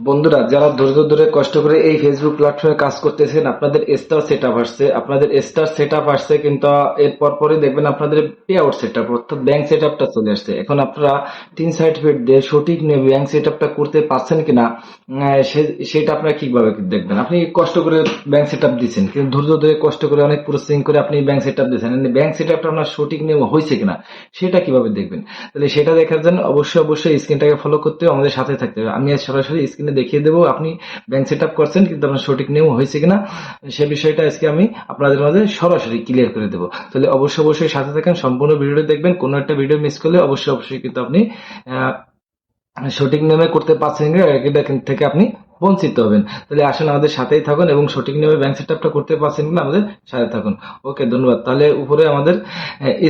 বন্ধুরা, যারা ধৈর্য ধরে কষ্ট করে এই ফেসবুক প্ল্যাটফর্মে কাজ করতেছেন, আপনাদের স্টার সেটআপ আসছে, কিন্তু এর পরপরই দেখবেন আপনাদের পে আউট সেটআপ অর্থাৎ ব্যাংক সেটআপটা চলে আসছে। এখন আপনারা 3 সার্টিফিকেট দিয়ে সঠিক নিয়ে ব্যাংক সেটআপটা করতে পারছেন কিনা, সেটা আপনারা কিভাবে দেখবেন? আপনি কষ্ট করে ব্যাংক সেটআপ দিচ্ছেন, কিন্তু ধৈর্য ধরে কষ্ট করে অনেক প্রসেসিং করে আপনি ব্যাংক সেটআপ দিচ্ছেন, ব্যাংক সেটআপটা আপনার সঠিক নিয়ম হয়েছে কিনা সেটা কিভাবে দেখবেন? তাহলে সেটা দেখার জন্য অবশ্যই স্ক্রিনটাকে ফলো করতে হবে, আমাদের সাথে থাকতে হবে। আমি আজ সরাসরি স্ক্রিনে দেখিয়ে দেবো আপনি ব্যাংক সেট আপ করছেন কিন্তু আপনার সঠিক নিয়ম হয়েছে কিনা, সে বিষয়টা আজকে আমি আপনাদের মাঝে সরাসরি ক্লিয়ার করে দেবো। তাহলে অবশ্যই সাথে থাকেন, সম্পূর্ণ ভিডিওটা দেখবেন। কোনো একটা ভিডিও মিস করলে অবশ্যই কিন্তু আপনি আহ, সঠিক নিয়মে করতে পারছেন কিনা এটা থেকে আপনি বঞ্চিত হবেন। তাহলে আসেন আমাদের সাথেই থাকুন এবং সঠিক নিয়মে ব্যাংক সেটআপটা করতে পারছেন কিনা আমাদের সাথে থাকুন। ওকে, ধন্যবাদ। তাহলে উপরে আমাদের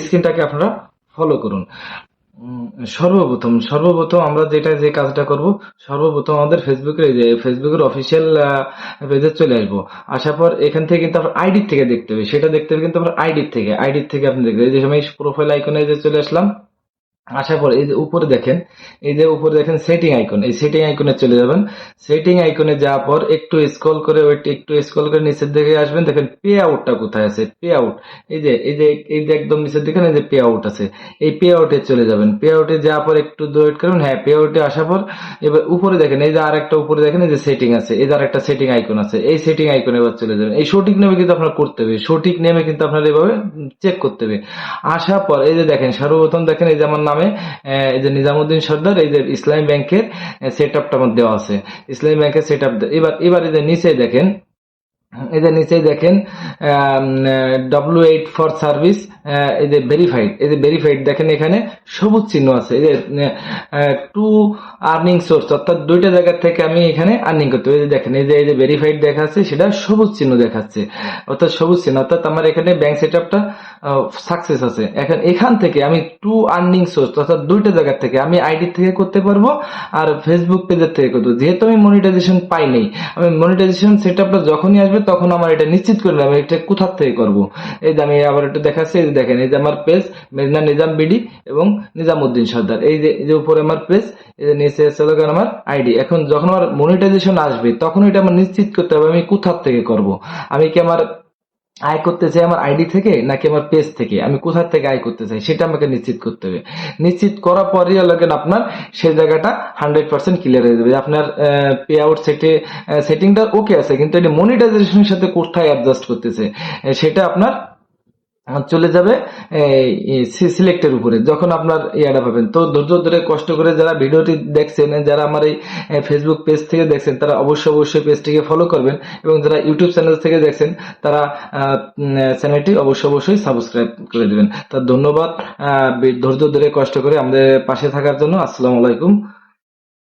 স্ক্রিনটাকে আপনারা ফলো করুন। উম, সর্বপ্রথম আমরা যে কাজটা করব, সর্বপ্রথম আমাদের ফেসবুকের অফিসিয়াল পেজে চলে আসবো। আসার পর এখান থেকে কিন্তু আপনার আইডি থেকে দেখতে হবে, সেটা দেখতে হবে কিন্তু আপনার আইডি থেকে আপনি দেখবেন। এই যে আমি প্রোফাইল আইকনে যে চলে আসলাম, আসার পর এই যে উপরে দেখেন সেটিং আইকন, এই সেটিং আইকনে চলে যাবেন। সেটিং আইকনে যাওয়ার পর একটু স্ক্রল করে নিচের দিকে আসবেন, দেখেন পে আউটটা কোথায় আছে, পে আউট। এই যে একদম নিচের দিকে না, এই যে পে আউট আছে, এই পে আউটে চলে যাবেন। পে আউটে যাওয়ার পর একটু ওয়েট করুন। হ্যাঁ, পে আউটে আসার পর এবার উপরে দেখেন, এই যে আরেকটা উপরে দেখেন, এই যে সেটিং আছে, এই যে আরেকটা সেটিং আইকন আছে, এই সেটিং আইকনে এবার চলে যাবেন। এই সঠিক নেমে কিন্তু আপনার করতে হবে, সঠিক নেমে কিন্তু আপনার এভাবে চেক করতে হবে। আসার পর এই যে দেখেন, সর্বপ্রথম দেখেন এই যে আমার নামে এই যে নিজামুদ্দিন সর্দার, এই যে ইসলামী ব্যাংকের সেট আপটা আমার দেওয়া আছে, ইসলামী ব্যাংকের সেট আপ। এবার এই যে নিচে দেখেন, W8 ফর সার্ভিস, এই যে ভেরিফাইড দেখেন, এখানে সবুজ চিহ্ন আছে, এই যে টু আর্নিং সোর্স, অর্থাৎ দুইটা জায়গা থেকে আমি এখানে আর্নিং করতে পারি। এই যে দেখেন, এই যে ভেরিফাইড দেখাচ্ছে, সেটা সবুজ চিহ্ন দেখাচ্ছে, অর্থাৎ আমার এখানে ব্যাংক সেট আপটা সাকসেস আছে। এখান থেকে আমি টু আর্নিং সোর্স, অর্থাৎ দুইটা জায়গা থেকে আমি আইডি থেকে করতে পারবো আর ফেসবুক পেজের থেকে করতে পারবো। যেহেতু আমি মনিটাইজেশন পাই নাই, আমি মনিটাইজেশন সেট আপটা যখনই আসবে তখন আমার এটা নিশ্চিত করে নেবো এটা কোথার থেকে করবো। এই যে আমি আবার একটু দেখাচ্ছি, এই যে দেখেন, এই যে আমার পেজ মেঘনা নিজাম বিডি এবং নিজামুদ্দিন সর্দার, এই যে উপরে আমার পেজ, এই যে নিচে চলে গেল আমার আইডি। এখন যখন আমার মনিটাইজেশন আসবে তখন এটা আমার নিশ্চিত করতে হবে আমি কোথার থেকে করব। আমি কি আমার আয় করতে চাই আমার আইডি থেকে নাকি আমার পেজ থেকে, আমি কোথা থেকে আয় করতে চাই সেটা আমাকে নিশ্চিত করতে হবে। নিশ্চিত করার পরই লাগেন আপনার সেই জায়গাটা 100% ক্লিয়ার হয়ে যাবে। আপনার পে আউট সেটিংটা ওকে আছে, কিন্তু এটা মনিটাইজেশনের সাথে কোথায় অ্যাডজাস্ট করতেছে সেটা আপনার চলে যাবে সিলেক্টের উপরে। যখন আপনার ইয়াটা পাবেন, তো ধৈর্য ধরে কষ্ট করে যারা ভিডিওটি দেখছেন, যারা আমার এই ফেসবুক পেজ থেকে দেখছেন, তারা অবশ্যই পেজটিকে ফলো করবেন, এবং যারা ইউটিউব চ্যানেল থেকে দেখছেন তারা চ্যানেলটি অবশ্যই সাবস্ক্রাইব করে দিবেন। তার ধন্যবাদ ধৈর্য ধরে কষ্ট করে আমাদের পাশে থাকার জন্য। আসসালামু আলাইকুম।